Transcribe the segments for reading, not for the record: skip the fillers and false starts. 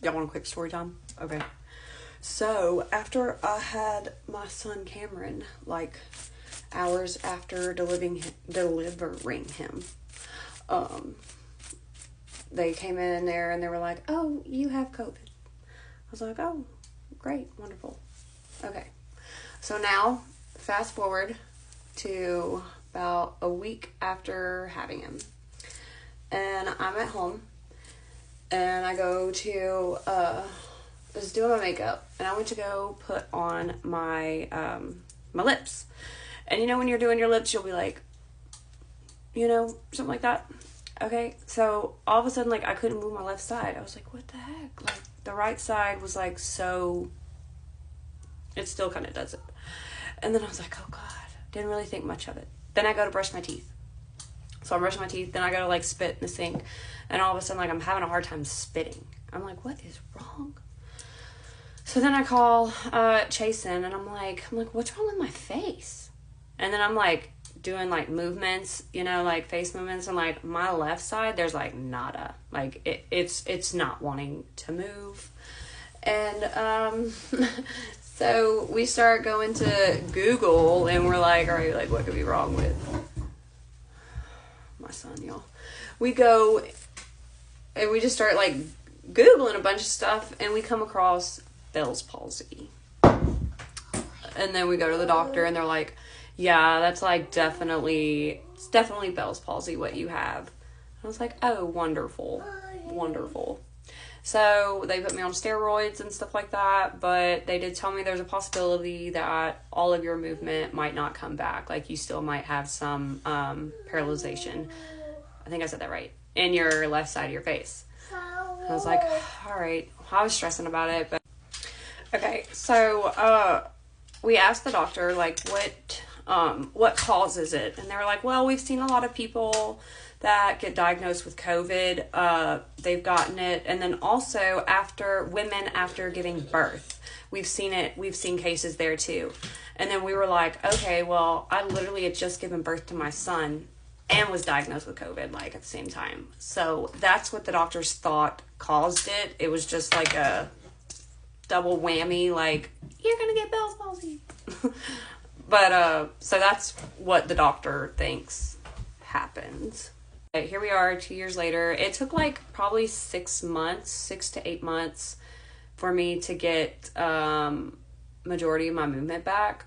Y'all want a quick story time? Okay. So, after I had my son Cameron, like, hours after delivering him, they came in there and they were like, oh, you have COVID. I was like, oh, great, wonderful. Okay. So now, fast forward to about a week after having him. And I'm at home. And I go to, was doing my makeup. And I went to go put on my, my lips. And you know when you're doing your lips, you'll be like, you know, something like that. Okay, so all of a sudden, like, I couldn't move my left side. I was like, what the heck? Like, the right side was, like, so... It still kind of does it. And then I was like, oh, God. Didn't really think much of it. Then I go to brush my teeth. So I'm brushing my teeth. Then I go to, like, spit in the sink. And all of a sudden, like, I'm having a hard time spitting. I'm like, what is wrong? So then I call Chasen, and I'm like, what's wrong with my face? And then I'm, like... doing like movements, you know, like face movements, and like my left side there's like nada, like it's not wanting to move. And so we start going to Google and we're like, all right, like what could be wrong with my son, y'all? We go and we just start like Googling a bunch of stuff and we come across Bell's palsy. And then we go to the doctor and they're like, yeah, that's like it's definitely Bell's palsy what you have. I was like, oh, wonderful. So they put me on steroids and stuff like that, but they did tell me there's a possibility that all of your movement might not come back. Like you still might have some paralyzation. I think I said that right. In your left side of your face. And I was like, all right. I was stressing about it, but okay. So we asked the doctor like what causes it, and they were like, well, we've seen a lot of people that get diagnosed with COVID. They've gotten it, and then also women after giving birth, we've seen cases there too. And then we were like, okay, well, I literally had just given birth to my son and was diagnosed with COVID like at the same time. So that's what the doctors thought caused it. It was just like a double whammy, like, you're gonna get Bell's palsy. But, so that's what the doctor thinks happened. Okay, here we are 2 years later. It took like probably 6 to 8 months for me to get majority of my movement back.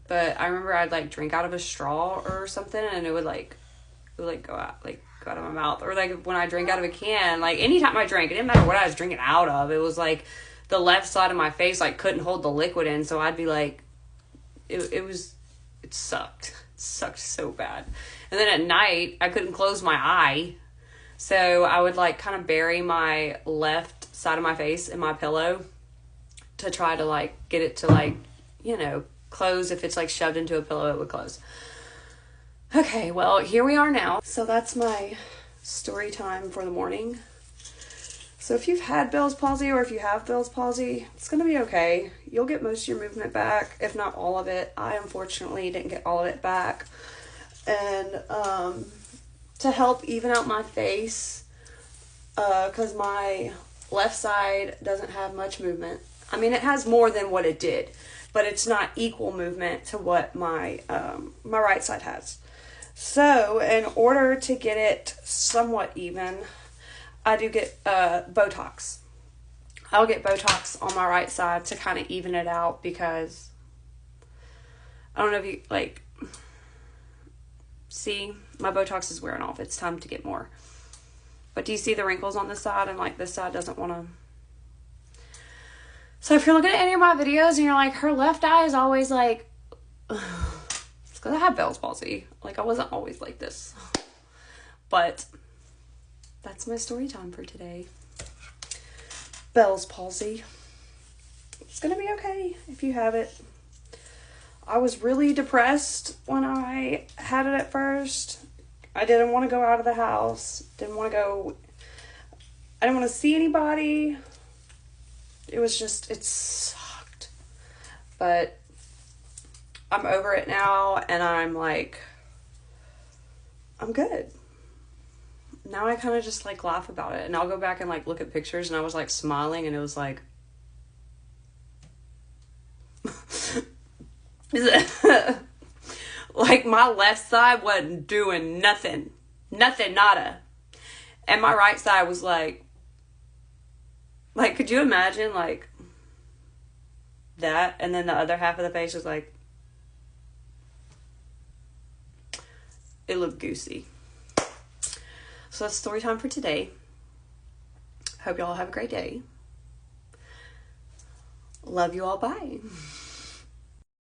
But I remember I'd like drink out of a straw or something and it would go out of my mouth. Or like when I drink out of a can, like anytime I drank, it didn't matter what I was drinking out of. It was like the left side of my face like couldn't hold the liquid in, so I'd be like, it sucked. It sucked so bad. And then at night, I couldn't close my eye. So I would like kind of bury my left side of my face in my pillow to try to like get it to like, you know, close. If it's like shoved into a pillow, it would close. Okay, well, here we are now. So that's my story time for the morning. So if you've had Bell's palsy or if you have Bell's palsy, it's going to be okay. You'll get most of your movement back, if not all of it. I unfortunately didn't get all of it back. And to help even out my face, because my left side doesn't have much movement. I mean, it has more than what it did, but it's not equal movement to what my my right side has. So in order to get it somewhat even, I do get Botox. I'll get Botox on my right side to kind of even it out because I don't know if you like see my Botox is wearing off. It's time to get more. But do you see the wrinkles on this side and like this side doesn't want to? So if you're looking at any of my videos and you're like, her left eye is always like, it's because I have Bell's palsy. Like I wasn't always like this. But that's my story time for today. Bell's palsy. It's gonna be okay if you have it. I was really depressed when I had it at first. I didn't want to go out of the house. I didn't want to see anybody. It sucked. But I'm over it now and I'm like, I'm good. now I kind of just like laugh about it, and I'll go back and like look at pictures, and I was like smiling, and it was like like my left side wasn't doing nothing, nada, and my right side was like could you imagine like that, and then the other half of the face was like, it looked goosey. So that's story time for today. Hope y'all have a great day. Love you all. Bye.